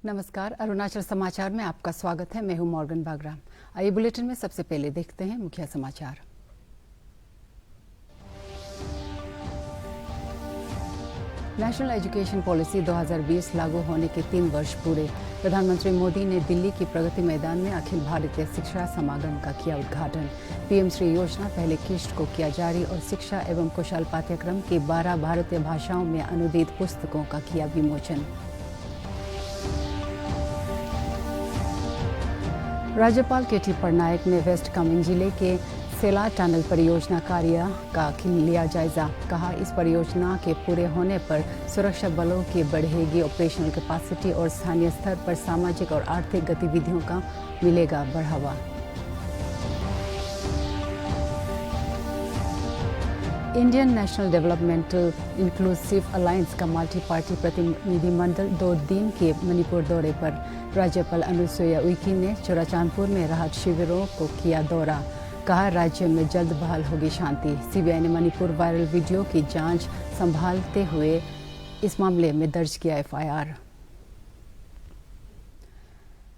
नमस्कार, अरुणाचल समाचार में आपका स्वागत है। मैं हूं मॉर्गन बागरा। आइए बुलेटिन में सबसे पहले देखते हैं मुख्य समाचार। नेशनल एजुकेशन पॉलिसी 2020 लागू होने के 3 वर्ष पूरे। प्रधानमंत्री मोदी ने दिल्ली की प्रगति मैदान में अखिल भारतीय शिक्षा समागम का किया उद्घाटन। पीएम श्री योजना पहले किश्त को किया जारी और शिक्षा एवं कौशल पाठ्यक्रम की 12 भारतीय भाषाओं में अनुदित पुस्तकों का किया विमोचन। राज्यपाल के.टी. पटनायक ने वेस्ट कामेंग जिले के सेला टनल परियोजना कार्य का लिया जायजा। कहा, इस परियोजना के पूरे होने पर सुरक्षा बलों की बढ़ेगी ऑपरेशनल कैपेसिटी और स्थानीय स्तर पर सामाजिक और आर्थिक गतिविधियों का मिलेगा बढ़ावा। Indian national developmental inclusive alliance का मल्टी पार्टी प्रतिनिधिमंडल 2 दिन के मणिपुर दौरे पर। राज्यपाल अनुसुईया उइके ने चुराचांदपुर में राहत शिविरों को किया दौरा। कहा, राज्य में जल्द बहाल होगी शांति। सीबीआई ने मणिपुर वायरल वीडियो की जांच संभालते हुए इस मामले में दर्ज किया एफआईआर।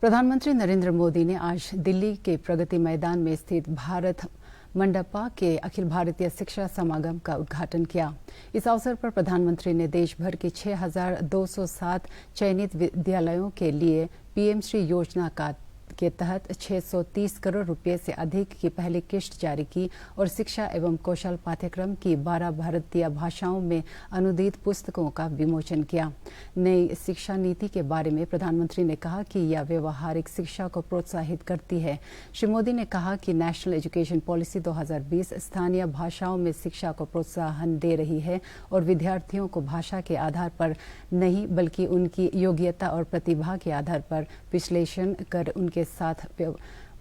प्रधानमंत्री नरेंद्र मोदी ने आज दिल्ली के प्रगति मैदान में स्थित भारत मंडपा के अखिल भारतीय शिक्षा समागम का उद्घाटन किया। इस अवसर पर प्रधानमंत्री ने देश भर के 6,207 चयनित विद्यालयों के लिए पीएम श्री योजना के तहत 630 करोड़ रुपए से अधिक की पहली किश्त जारी की और शिक्षा एवं कौशल पाठ्यक्रम की 12 भारतीय भाषाओं में अनुदित पुस्तकों का विमोचन किया। नई शिक्षा नीति के बारे में प्रधानमंत्री ने कहा कि यह व्यवहारिक शिक्षा को प्रोत्साहित करती है। श्री मोदी ने कहा कि नेशनल एजुकेशन पॉलिसी 2020 स्थानीय भाषाओं में शिक्षा को प्रोत्साहन दे रही है और विद्यार्थियों को भाषा के आधार पर नहीं बल्कि उनकी योग्यता और प्रतिभा के आधार पर विश्लेषण कर उनके साथ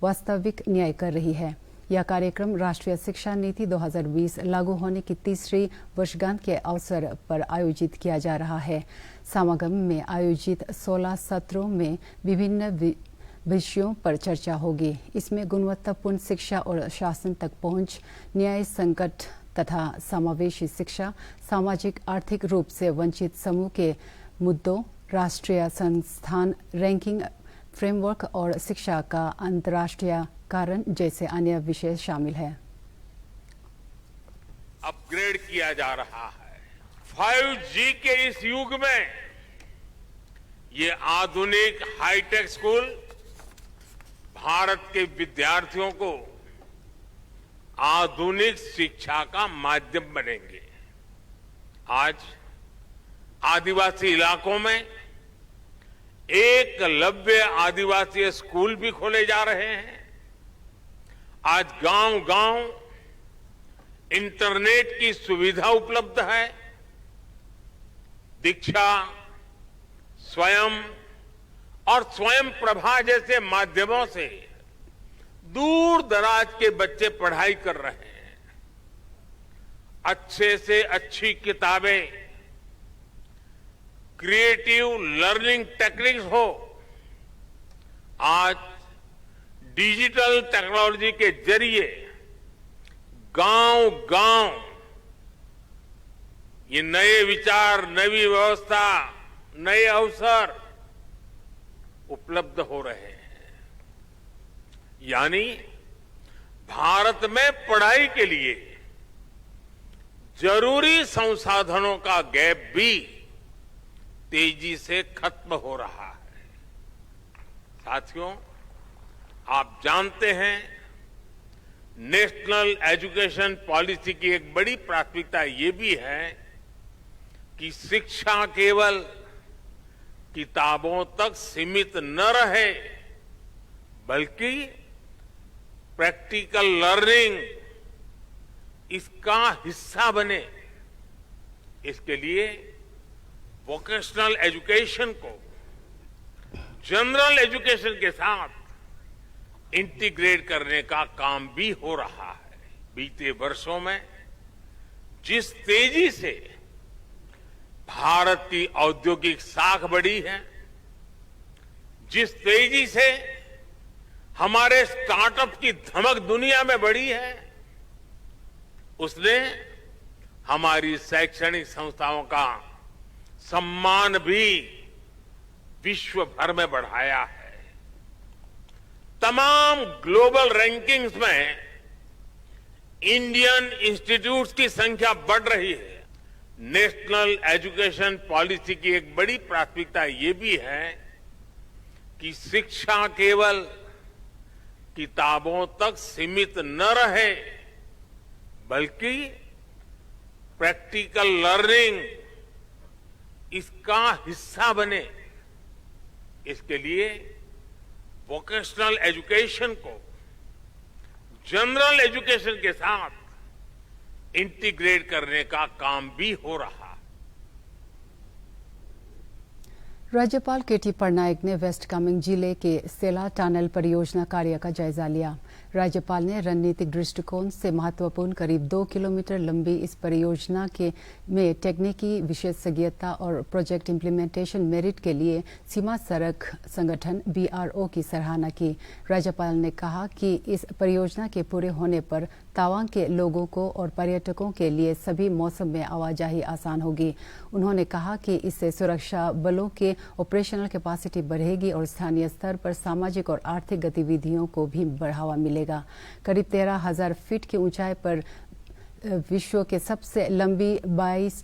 वास्तविक न्याय कर रही है। यह कार्यक्रम राष्ट्रीय शिक्षा नीति 2020 लागू होने की 3री वर्षगांठ के अवसर पर आयोजित किया जा रहा है। समागम में आयोजित 16 सत्रों में विभिन्न विषयों पर चर्चा होगी। इसमें गुणवत्तापूर्ण शिक्षा और शासन तक पहुंच, न्याय संकट तथा समावेशी शिक्षा, सामाजिक आर्थिक रूप से वंचित समूह के मुद्दों, राष्ट्रीय संस्थान रैंकिंग फ्रेमवर्क और शिक्षा का अंतर्राष्ट्रीय कारण जैसे अन्य विषय शामिल है। अपग्रेड किया जा रहा है। 5G के इस युग में ये आधुनिक हाईटेक स्कूल भारत के विद्यार्थियों को आधुनिक शिक्षा का माध्यम बनेंगे। आज आदिवासी इलाकों में एकलव्य आदिवासी स्कूल भी खोले जा रहे हैं। आज गांव-गांव इंटरनेट की सुविधा उपलब्ध है। दीक्षा, स्वयं और स्वयं प्रभा जैसे माध्यमों से दूर दराज के बच्चे पढ़ाई कर रहे हैं। अच्छे से अच्छी किताबें, क्रिएटिव लर्निंग टेक्निक्स हो, आज डिजिटल टेक्नोलॉजी के जरिए गांव-गांव ये नए विचार, नई व्यवस्था, नए अवसर उपलब्ध हो रहे हैं। यानी भारत में पढ़ाई के लिए जरूरी संसाधनों का गैप भी तेजी से खत्म हो रहा है। साथियों, आप जानते हैं नेशनल एजुकेशन पॉलिसी की एक बड़ी प्राथमिकता ये भी है कि शिक्षा केवल किताबों तक सीमित न रहे बल्कि प्रैक्टिकल लर्निंग इसका हिस्सा बने। इसके लिए वोकेशनल एजुकेशन को जनरल एजुकेशन के साथ इंटीग्रेट करने का काम भी हो रहा है। बीते वर्षों में जिस तेजी से भारत की औद्योगिक साख बढ़ी है, जिस तेजी से हमारे स्टार्टअप की धमक दुनिया में बढ़ी है, उसने हमारी शैक्षणिक संस्थाओं का सम्मान भी विश्व भर में बढ़ाया है। तमाम ग्लोबल रैंकिंग्स में इंडियन इंस्टीट्यूट्स की संख्या बढ़ रही है। नेशनल एजुकेशन पॉलिसी की एक बड़ी प्राथमिकता ये भी है कि शिक्षा केवल किताबों तक सीमित न रहे, बल्कि प्रैक्टिकल लर्निंग इसका हिस्सा बने। इसके लिए वोकेशनल एजुकेशन को जनरल एजुकेशन के साथ इंटीग्रेट करने का काम भी हो रहा है। राज्यपाल केटी पटनायक ने वेस्ट कामेंग जिले के सेला टनल परियोजना कार्य का जायजा लिया। राज्यपाल ने रणनीतिक दृष्टिकोण से महत्वपूर्ण करीब 2 किलोमीटर लंबी इस परियोजना में तकनीकी विशेषज्ञता और प्रोजेक्ट इम्प्लीमेंटेशन मेरिट के लिए सीमा सड़क संगठन BRO की सराहना की। राज्यपाल ने कहा कि इस परियोजना के पूरे होने पर तवांग के लोगों को और पर्यटकों के लिए सभी मौसम में आवाजाही आसान होगी। उन्होंने कहा कि इससे सुरक्षा बलों के ऑपरेशनल कैपेसिटी बढ़ेगी और स्थानीय स्तर पर सामाजिक और आर्थिक गतिविधियों को भी बढ़ावा मिलेगा। करीब 13,000 फीट की ऊंचाई पर विश्व के सबसे लंबी 22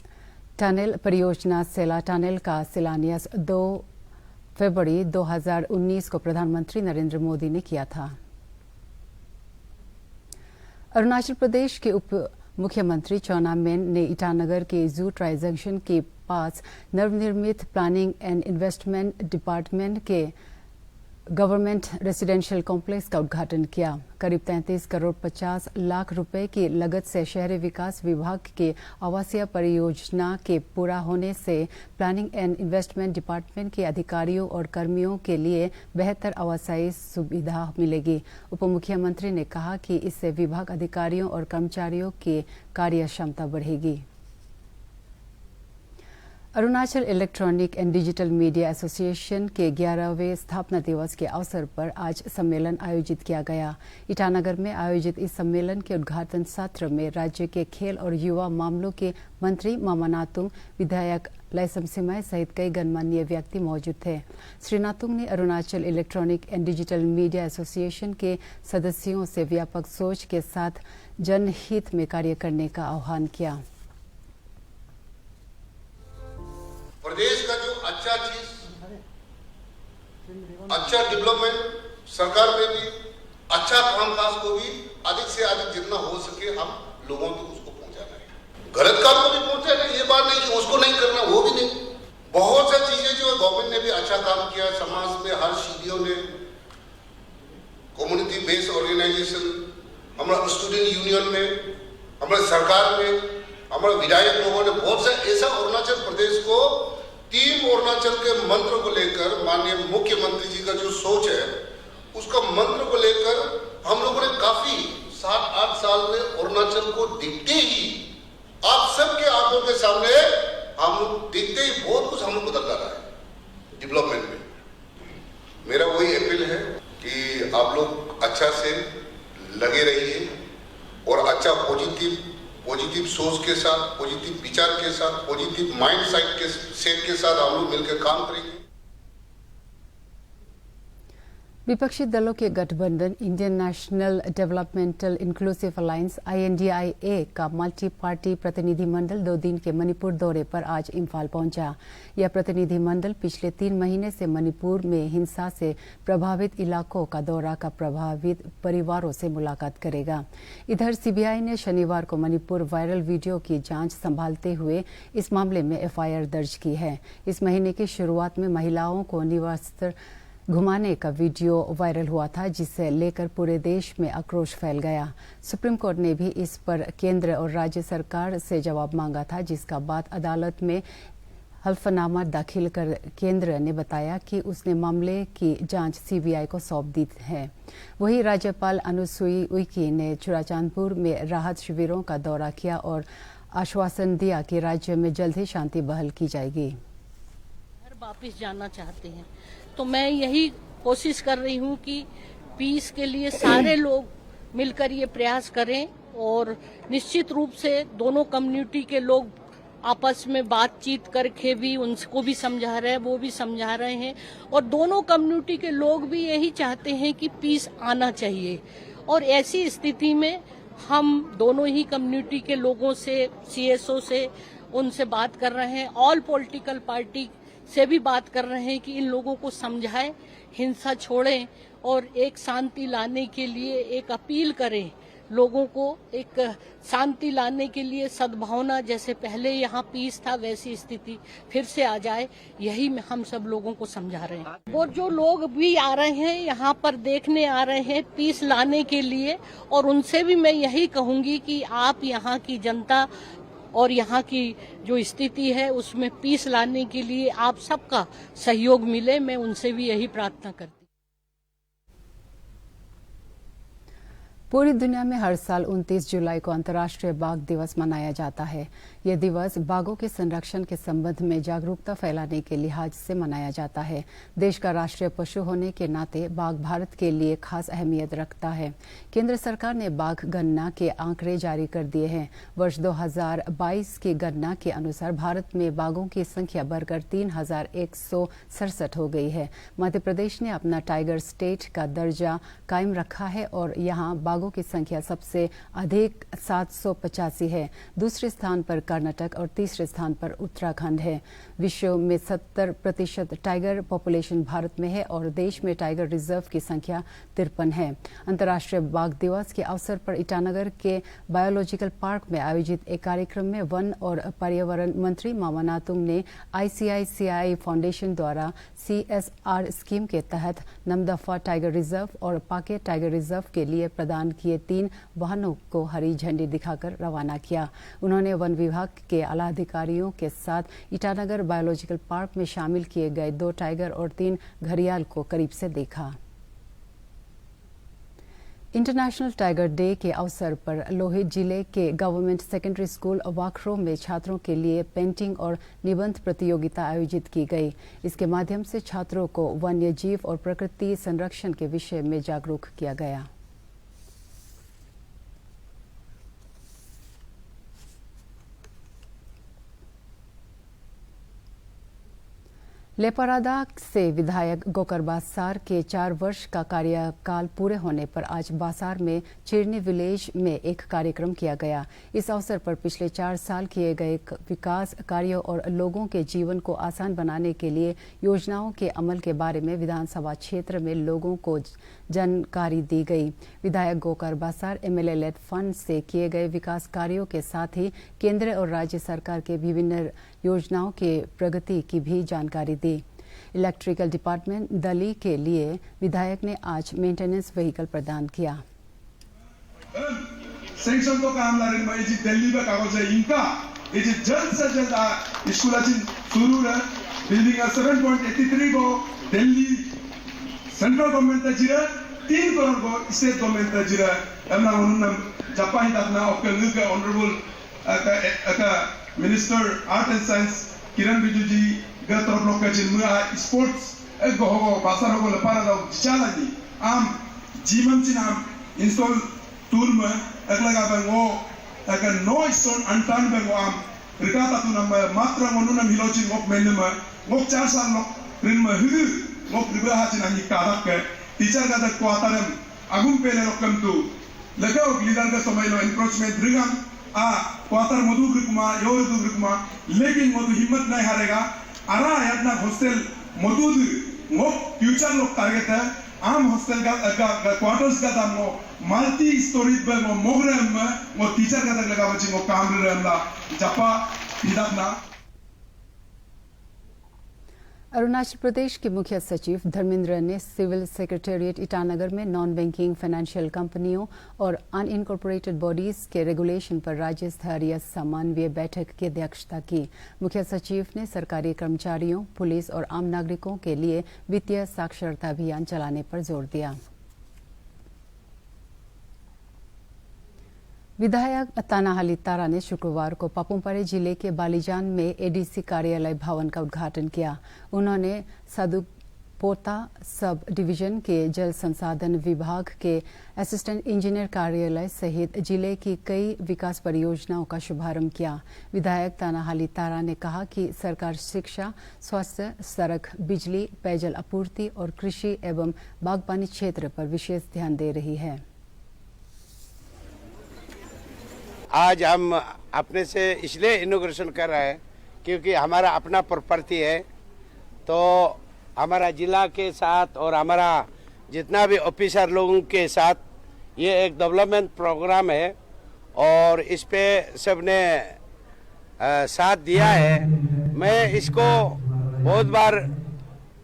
टनल परियोजना सेला टनल का शिलान्यास 2 फरवरी 2019 को प्रधानमंत्री नरेंद्र मोदी ने किया था। अरुणाचल प्रदेश के उप मुख्यमंत्री चाउना मेन ने ईटानगर के जू ट्राई जंक्शन के पास नवनिर्मित प्लानिंग एंड इन्वेस्टमेंट डिपार्टमेंट के गवर्नमेंट रेसिडेंशियल कॉम्प्लेक्स का उद्घाटन किया। करीब 33 करोड़ 50 लाख रुपए की लागत से शहरी विकास विभाग के आवासीय परियोजना के पूरा होने से प्लानिंग एंड इन्वेस्टमेंट डिपार्टमेंट के अधिकारियों और कर्मियों के लिए बेहतर आवासीय सुविधा मिलेगी। उप मुख्यमंत्री ने कहा कि इससे विभाग अधिकारियों और कर्मचारियों की कार्य क्षमता बढ़ेगी। Arunachal electronic and digital media association के 11वें स्थापना दिवस के अवसर पर आज सम्मेलन आयोजित किया गया। ईटानगर में आयोजित इस सम्मेलन के उद्घाटन सत्र में राज्य के खेल और युवा मामलों के मंत्री मामा नातुंग, विधायक लाइसम सिमाई सहित कई गणमान्य व्यक्ति मौजूद थे। श्री नातुंग ने Arunachal electronic and digital media association के सदस्यों से व्यापक सोच के साथ जनहित में कार्य करने का आह्वान किया। प्रदेश का जो अच्छा चीज, अच्छा डेवलपमेंट, सरकार में भी अच्छा कामकाज को भी अधिक से अधिक जितना हो सके हम लोगों तक उसको पहुंचाना है। गलत काम को भी पहुंचाना है, ये बात नहीं कि उसको नहीं करना, वो भी नहीं। बहुत सी चीजें जो गवर्नमेंट ने भी अच्छा काम किया, समाज में हर सीडीओ ने, कम्युनिटी बेस्ड ऑर्गेनाइजेशन, हमारा स्टूडेंट यूनियन में, हमारे सरकार में, हमारे विधायक लोगों ने बहुत से ऐसा अरुणाचल प्रदेश को टीम अरुणाचल के मंत्र को लेकर, माननीय मुख्यमंत्री जी का जो सोच है उसका मंत्र को लेकर हम लोगों ने काफी 7-8 साल में अरुणाचल को दिखते ही आप सबके आंखों के सामने हम लोग दिखते ही बहुत कुछ हम लोग बदल रहा है डेवलपमेंट में। मेरा वही अपील है कि आप लोग अच्छा से लगे रहिए और अच्छा पॉजिटिव सोच के साथ, पॉजिटिव विचार के साथ, पॉजिटिव माइंड सेट के साथ हम लोग मिलकर काम करेंगे। विपक्षी दलों के गठबंधन Indian national developmental inclusive alliance INDIA का मल्टी पार्टी प्रतिनिधिमंडल 2 दिन के मणिपुर दौरे पर आज इम्फाल पहुंचा। यह प्रतिनिधिमंडल पिछले 3 महीने से मणिपुर में हिंसा से प्रभावित इलाकों का दौरा कर प्रभावित परिवारों से मुलाकात करेगा। इधर CBI ने शनिवार को मणिपुर वायरल वीडियो की जांच संभालते हुए इस मामले में FIR दर्ज की है। इस महीने की शुरुआत में महिलाओं को निवस्त्र घुमाने का वीडियो वायरल हुआ था, जिसे लेकर पूरे देश में आक्रोश फैल गया। सुप्रीम कोर्ट ने भी इस पर केंद्र और राज्य सरकार से जवाब मांगा था, जिसका बाद अदालत में हल्फनामा दाखिल कर केंद्र ने बताया कि उसने मामले की जांच CBI को सौंप दी है। वहीं राज्यपाल अनुसुई उइके ने चुराचांदपुर में राहत शिविरों का दौरा किया और आश्वासन दिया कि राज्य में जल्द ही शांति बहाल की जाएगी। घर वापस जाना चाहते हैं, तो मैं यही कोशिश कर रही हूँ कि पीस के लिए सारे लोग मिलकर ये प्रयास करें और निश्चित रूप से दोनों कम्युनिटी के लोग आपस में बातचीत करके भी उनको भी समझा रहे हैं, वो भी समझा रहे हैं। और दोनों कम्युनिटी के लोग भी यही चाहते हैं कि पीस आना चाहिए। और ऐसी स्थिति में हम दोनों ही कम्युनिटी के लोगों से, सीएसओ से, उनसे बात कर रहे हैं। ऑल पॉलिटिकल पार्टी से भी बात कर रहे हैं कि इन लोगों को समझाएं, हिंसा छोड़ें और एक शांति लाने के लिए एक अपील करें। लोगों को एक शांति लाने के लिए सद्भावना, जैसे पहले यहाँ पीस था वैसी स्थिति फिर से आ जाए, यही हम सब लोगों को समझा रहे हैं। वो जो लोग भी आ रहे हैं यहाँ पर देखने आ रहे हैं पीस लाने के लिए, और उनसे भी मैं यही कहूंगी कि आप यहाँ की जनता और यहाँ की जो स्थिति है उसमें पीस लाने के लिए आप सबका सहयोग मिले। मैं उनसे भी यही प्रार्थना करती हूँ। पूरी दुनिया में हर साल 29 जुलाई को अंतर्राष्ट्रीय बाघ दिवस मनाया जाता है। यह दिवस बाघों के संरक्षण के संबंध में जागरूकता फैलाने के लिहाज से मनाया जाता है। देश का राष्ट्रीय पशु होने के नाते बाघ भारत के लिए खास अहमियत रखता है। केंद्र सरकार ने बाघ गणना के आंकड़े जारी कर दिए हैं। वर्ष 2022 की गणना के अनुसार भारत में बाघों की संख्या बढ़कर 3167 हो गई है। मध्य प्रदेश ने अपना टाइगर स्टेट का दर्जा कायम रखा है और यहाँ बाघों की संख्या सबसे अधिक 785 है। दूसरे स्थान पर कर्नाटक और तीसरे स्थान पर उत्तराखंड है। विश्व में 70% टाइगर पॉपुलेशन भारत में है और देश में टाइगर रिजर्व की संख्या 53 है। अंतर्राष्ट्रीय बाघ दिवस के अवसर पर ईटानगर के बायोलॉजिकल पार्क में आयोजित एक कार्यक्रम में वन और पर्यावरण मंत्री मामा नातुंग ने ICICI फाउंडेशन द्वारा CSR स्कीम के तहत नमदफा टाइगर रिजर्व और पाके टाइगर रिजर्व के लिए प्रदान किए 3 वाहनों को हरी झंडी दिखाकर रवाना किया। उन्होंने वन विभाग के आला अधिकारियों के साथ ईटानगर बायोलॉजिकल पार्क में शामिल किए गए 2 टाइगर और 3 घड़ियाल को करीब से देखा। इंटरनेशनल टाइगर डे के अवसर पर लोहित जिले के गवर्नमेंट सेकेंडरी स्कूल वाखरो में छात्रों के लिए पेंटिंग और निबंध प्रतियोगिता आयोजित की गई। इसके माध्यम से छात्रों को वन्य जीव और प्रकृति संरक्षण के विषय में जागरूक किया गया। लेपारादा से विधायक गोकर बासार के 4 वर्ष का कार्यकाल पूरे होने पर आज बासार में चिरनी विलेज में एक कार्यक्रम किया गया। इस अवसर पर पिछले 4 साल किए गए विकास कार्यों और लोगों के जीवन को आसान बनाने के लिए योजनाओं के अमल के बारे में विधानसभा क्षेत्र में लोगों को जानकारी दी गई। विधायक Gokar Basar MLA lead fund से किए गए विकास कार्यों के साथ ही केंद्र और राज्य सरकार के विभिन्न योजनाओं के प्रगति की भी जानकारी दी। इलेक्ट्रिकल डिपार्टमेंट दिल्ली के लिए विधायक ने आज मेंटेनेंस व्हीकल प्रदान किया। सेंक्शन तो काम लाने में जी दिल्ली में कागज है इनका ये जल्द से जल्द स्कूल शुरू है। बिल्डिंग 7.83 को दिल्ली सेंट्रल गवर्नमेंट जिरा 3 करोड़ को स्टेट गवर्नमेंट जिरा हमना उन्होंने जापान अपना ऑक्टोबर के honourable minister art and science Kiran Rijiju ji तरफ लोग स्पोर्ट्स गोहो बासार हो लेपारादा जिचालानी आम जीवन चिनाम इंस्टॉल टूल में अगला बेंगो अगर नो स्टोन अनटान बेंगो आम रिकाता तू नम मात्र मनुना मिलोची मोक मेन्ने में मोक 4 साल लोग रिन में हिर मोक रिबहा चिनानी कादक के टीचर का तक क्वार्टरम अगुम पेले लोकम तू लगा और लीडर का समय लो एनक्रोचमेंट रिगम क्वार्टर मधु ग्रुपमा योर ग्रुपमा लेकिन मधु हिम्मत नहीं हारेगा। आरा यातना हॉस्टल मधुद मोक फ्यूचर लोग टारगेट है आम हॉस्टल का क्वार्टर्स का दाम मल्टी स्टोरीज पे मोगरे में टीचर का तक लगा बच्चे काम रहना जपा इधर। अरुणाचल प्रदेश के मुख्य सचिव धर्मेंद्र ने सिविल सेक्रेटेरिएट ईटानगर में नॉन बैंकिंग फाइनेंशियल कंपनियों और अनइनकॉर्पोरेटेड बॉडीज के रेगुलेशन पर राज्य स्तरीय समन्वय बैठक की अध्यक्षता की। मुख्य सचिव ने सरकारी कर्मचारियों, पुलिस और आम नागरिकों के लिए वित्तीय साक्षरता अभियान चलाने पर जोर दिया। विधायक तानाहाली तारा ने शुक्रवार को पापुमपारे जिले के बालीजान में ADC कार्यालय भवन का उद्घाटन किया। उन्होंने पोता सब डिवीजन के जल संसाधन विभाग के असिस्टेंट इंजीनियर कार्यालय सहित जिले की कई विकास परियोजनाओं का शुभारंभ किया। विधायक तानाहाली तारा ने कहा कि सरकार शिक्षा, स्वास्थ्य, सड़क, बिजली, पेयजल आपूर्ति और कृषि एवं बागवानी क्षेत्र पर विशेष ध्यान दे रही है। आज हम अपने से इसलिए इनॉग्रेशन कर रहे हैं क्योंकि हमारा अपना प्रॉपर्टी है, तो हमारा जिला के साथ और हमारा जितना भी ऑफिसर लोगों के साथ ये एक डेवलपमेंट प्रोग्राम है और इस पे सबने साथ दिया है। मैं इसको बहुत बार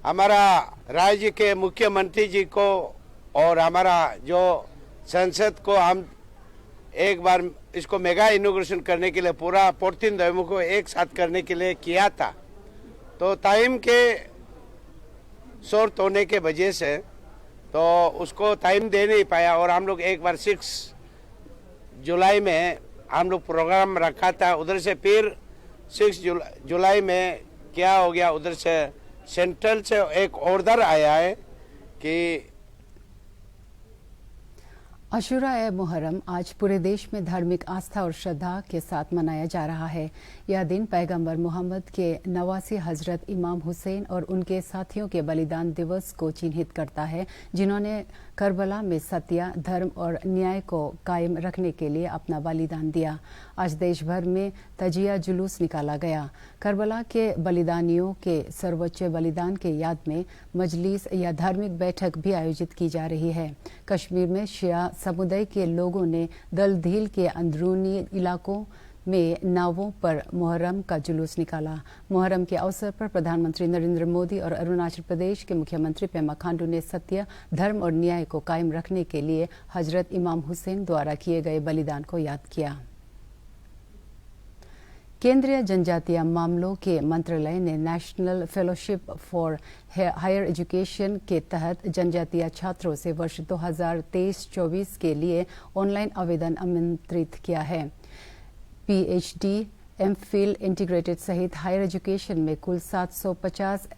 हमारा राज्य के मुख्यमंत्री जी को और हमारा जो संसद को हम एक बार इसको मेगा इनॉग्रेशन करने के लिए पूरा 14 नवंबर को एक साथ करने के लिए किया था, तो टाइम के शॉर्ट होने के वजह से तो उसको टाइम दे नहीं पाया और हम लोग एक बार 6 जुलाई में हम लोग प्रोग्राम रखा था। उधर से फिर 6 जुलाई में क्या हो गया, उधर से सेंट्रल से एक ऑर्डर आया है कि अशूरा ए मुहर्रम आज पूरे देश में धार्मिक आस्था और श्रद्धा के साथ मनाया जा रहा है। यह दिन पैगंबर मोहम्मद के नवासी हजरत इमाम हुसैन और उनके साथियों के बलिदान दिवस को चिन्हित करता है, जिन्होंने करबला में सत्य, धर्म और न्याय को कायम रखने के लिए अपना बलिदान दिया। आज देश भर में तजिया जुलूस निकाला गया। करबला के बलिदानियों के सर्वोच्च बलिदान के याद में मजलिस या धार्मिक बैठक भी आयोजित की जा रही है। कश्मीर में शिया समुदाय के लोगों ने दल धील के अंदरूनी इलाकों में नावों पर मुहर्रम का जुलूस निकाला। मुहर्रम के अवसर पर प्रधानमंत्री नरेंद्र मोदी और अरुणाचल प्रदेश के मुख्यमंत्री पेमा खांडू ने सत्य, धर्म और न्याय को कायम रखने के लिए हजरत इमाम हुसैन द्वारा किए गए बलिदान को याद किया। केंद्रीय जनजातीय मामलों के मंत्रालय ने national fellowship for higher education के तहत जनजातीय छात्रों से वर्ष 2023-24 के लिए ऑनलाइन आवेदन आमंत्रित किया है। पीएचडी, एमफिल, इंटीग्रेटेड सहित हायर एजुकेशन में कुल 750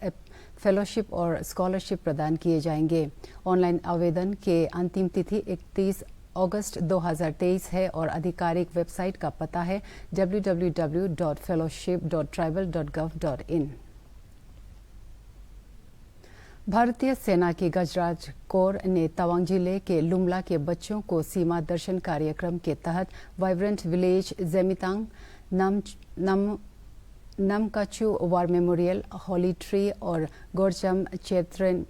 फेलोशिप और स्कॉलरशिप प्रदान किए जाएंगे। ऑनलाइन आवेदन के अंतिम तिथि 31 अगस्त 2023 है और आधिकारिक वेबसाइट का पता है www.fellowship.tribal.gov.in। भारतीय सेना की गजराज कोर ने तवांग जिले के लुमला के बच्चों को सीमा दर्शन कार्यक्रम के तहत vibrant village Zemithang, Namkachu war memorial, holy tree और गोरचम चेत्रेन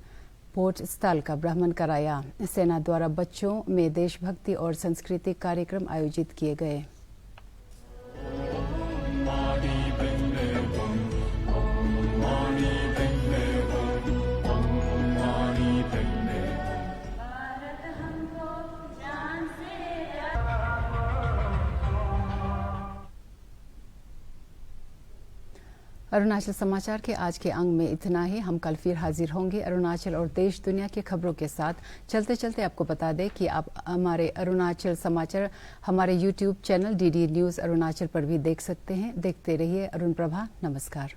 पोर्ट स्थल का भ्रमण कराया। सेना द्वारा बच्चों में देशभक्ति और सांस्कृतिक कार्यक्रम आयोजित किए गए। अरुणाचल समाचार के आज के अंक में इतना ही। हम कल फिर हाजिर होंगे अरुणाचल और देश दुनिया की खबरों के साथ। चलते चलते आपको बता दें कि आप हमारे अरुणाचल समाचार हमारे YouTube channel DD news Arunachal पर भी देख सकते हैं। देखते रहिए अरुण प्रभा। नमस्कार।